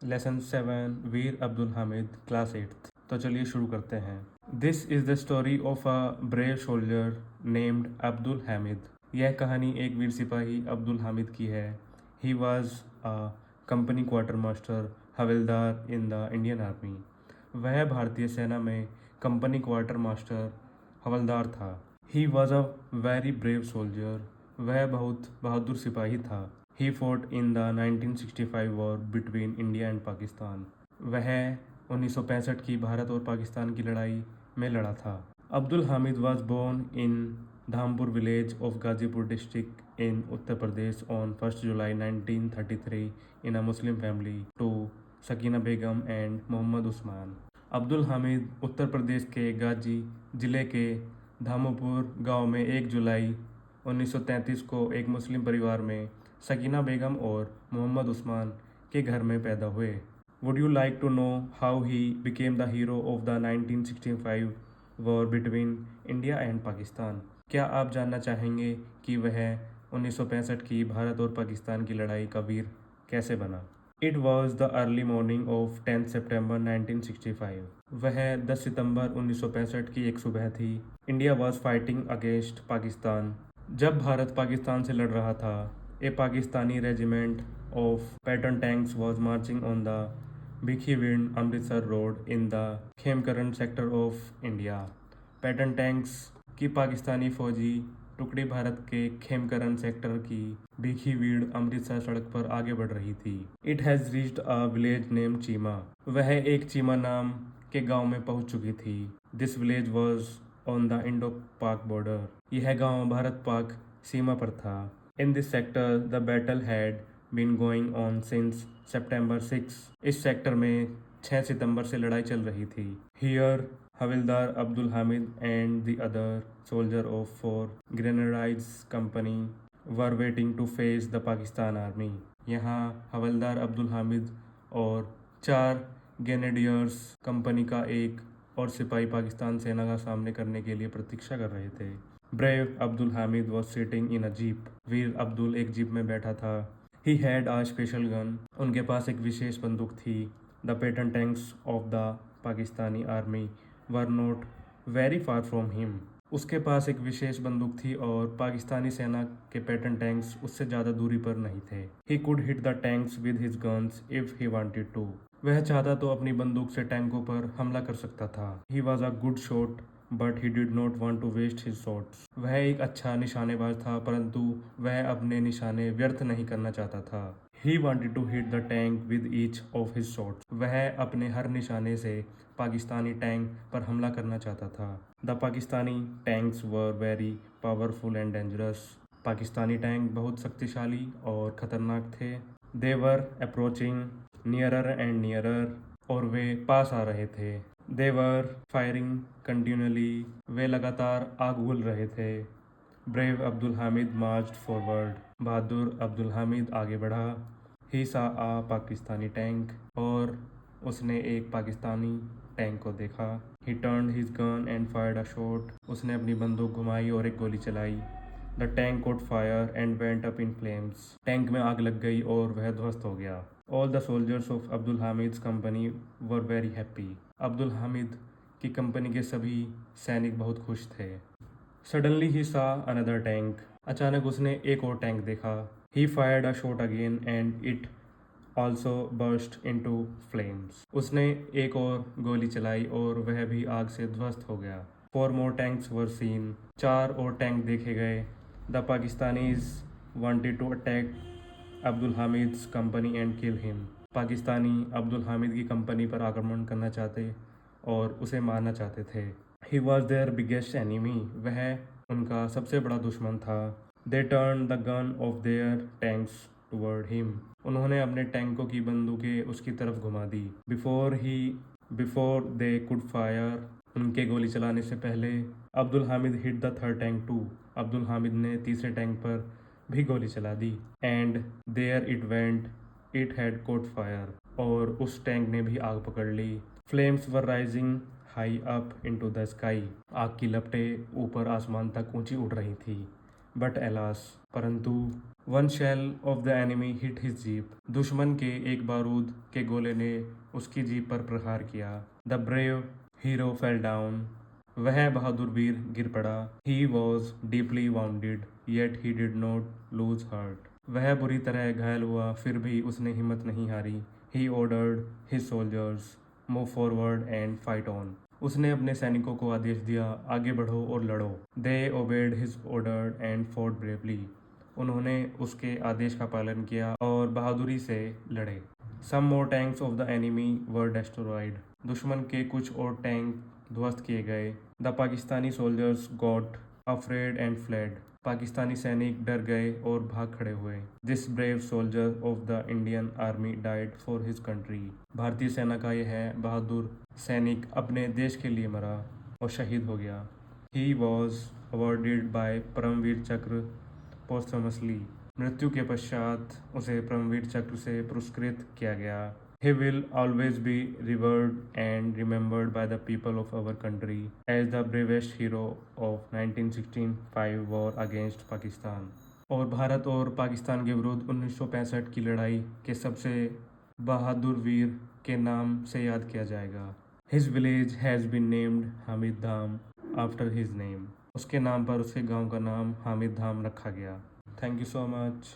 Lesson 7 वीर Abdul Hamid class 8। तो चलिए शुरू करते हैं। This is the story of a brave soldier named Abdul Hamid. यह कहानी एक वीर सिपाही अब्दुल हामिद की है। ही was a company quarter master havildar in the Indian army. वह भारतीय सेना में कंपनी क्वार्टर मास्टर हवलदार था। He was a very brave soldier. वह बहुत बहादुर सिपाही था। He fought in the 1965 war between India and Pakistan. वह 1965 की भारत और पाकिस्तान की लड़ाई में लड़ा था। Abdul Hamid was born in Dhampur village of Ghazipur district in Uttar Pradesh on 1 July 1933 in a Muslim family to Sakina Begum and Mohammad Usman. Abdul Hamid Uttar Pradesh के गाजी जिले के धामपुर गांव में 1 जुलाई 1933 को एक मुस्लिम परिवार में सकीना बेगम और मोहम्मद उस्मान के घर में पैदा हुए। Would you like to know how he became the hero of the 1965 war between India and Pakistan? क्या आप जानना चाहेंगे कि वह 1965 की भारत और पाकिस्तान की लड़ाई का वीर कैसे बना? It was the early morning of 10 सितंबर 1965। वह 10 सितंबर 1965 की एक सुबह थी। India was fighting against Pakistan. जब भारत पाकिस्तान से लड़ रहा था, a Pakistani regiment of Patton tanks was marching on the Bhikhiwind Amritsar road in the Khemkaran sector of India. Patton tanks की पाकिस्तानी फौजी टुकड़ी भारत के खेमकरन सेक्टर की भिखीवीड़ अमृतसर सड़क पर आगे बढ़ रही थी। It has reached a village name Cheema. वह एक चीमा नाम के गांव में पहुंच चुकी थी। This village was on the Indo Pak border. यह गांव भारत पाक सीमा पर था। In this sector the battle had been going on since September 6। इस सेक्टर में 6 सितंबर से लड़ाई चल रही थी। Here Havildar Abdul Hamid and the other soldier of 4 grenadiers company were waiting to face the Pakistan army. यहाँ हवलदार अब्दुल हामिद और 4 ग्रेनेडियर्स कंपनी का एक और सिपाही पाकिस्तान सेना का सामने करने के लिए प्रतीक्षा कर रहे थे। Brave Abdul Hamid was sitting in a jeep. वीर अब्दुल एक जीप में बैठा था। He had a special gun. उनके पास एक विशेष बंदूक थी। The pattern tanks of the Pakistani army were not very far from him. उसके पास एक विशेष बंदूक थी और पाकिस्तानी सेना के पैटर्न टैंक्स उससे ज़्यादा दूरी पर नहीं थे। He could hit the tanks with his guns if he wanted to. वह चाहता तो अपनी बंदूक से टैंकों पर हमला कर सकता था। He was a good shot but he did not want to waste his shots. वह एक अच्छा निशानेबाज था, परंतु वह अपने निशाने व्यर्थ नहीं करना चाहता था। He wanted to hit the tank with each of his shots. वह अपने हर निशाने से पाकिस्तानी टैंक पर हमला करना चाहता था। The Pakistani tanks were very powerful and dangerous. Pakistani tank बहुत शक्तिशाली और खतरनाक थे। They were approaching nearer and nearer. और वे पास आ रहे थे। They were firing continually. वे लगातार आग उगल रहे थे। Brave Abdul Hamid marched forward. बहादुर अब्दुल हामिद आगे बढ़ा। ही सा आ पाकिस्तानी टैंक। और उसने एक पाकिस्तानी टैंक को देखा। He turn his gun and fired a shot. उसने अपनी बंदूक घुमाई और एक गोली चलाई। The tank caught fire and went up in flames. Tank में आग लग गई और वह ध्वस्त हो गया। All the soldiers of Abdul Hamid's company were very happy. Abdul Hamid की कंपनी के सभी सैनिक बहुत खुश थे। सडनली ही सा अनदर टैंक। अचानक उसने एक और टैंक देखा। ही fired a shot again and it also burst into flames. उसने एक और गोली चलाई और वह भी आग से ध्वस्त हो गया। 4 मोर टैंक्स वर सीन। 4 और टैंक देखे गए। The Pakistanis wanted to attack Abdul Hamid's company and kill him. Pakistani Abdul Hamid की कंपनी पर आक्रमण करना चाहते और उसे मारना चाहते थे। He was their biggest enemy. वह उनका सबसे बड़ा दुश्मन था। They turn the gun of their tanks toward him. उन्होंने अपने टैंकों की बंदूकें उसकी तरफ घुमा दी। Before they could fire. उनके गोली चलाने से पहले Abdul Hamid hit the third tank too. Abdul Hamid ने तीसरे टैंक पर भी गोली चला दी। And there it went. It had caught fire. और उस टैंक ने भी आग पकड़ ली। Flames were rising high up into the sky. आग की लपटें ऊपर आसमान तक ऊंची उड़ रही थी। बट एलास, परंतु one shell of the enemy hit his jeep, दुश्मन के एक बारूद के गोले ने उसकी जीप पर प्रहार किया। The brave hero fell down, वह बहादुर वीर गिर पड़ा। He was deeply bounded yet he did not lose heart, वह बुरी तरह घायल हुआ फिर भी उसने हिम्मत नहीं हारी। He ordered his soldiers move forward and fight on, उसने अपने सैनिकों को आदेश दिया, आगे बढ़ो और लड़ो। They obeyed his order and fought bravely, उन्होंने उसके आदेश का पालन किया और बहादुरी से लड़े। Some more tanks of the enemy were destroyed, दुश्मन के कुछ और टैंक ध्वस्त किए गए। The Pakistani soldiers got afraid and fled, Pakistani सैनिक डर गए और भाग खड़े हुए। This brave soldier of the Indian army died for his country, भारतीय सेना का यह बहादुर सैनिक अपने देश के लिए मरा और शहीद हो गया। He was awarded by Paramvir Chakra posthumously, मृत्यु के पश्चात उसे परमवीर चक्र से पुरस्कृत किया गया। He will always be revered and remembered by the people of our country as the bravest hero of 1965 war against Pakistan. और भारत और पाकिस्तान के विरुद्ध 1965 की लड़ाई के सबसे बहादुर वीर के नाम से याद किया जाएगा। His village has been named Hamid Dham after his name, उसके नाम पर उसके गांव का नाम हामिद धाम रखा गया। Thank you so much.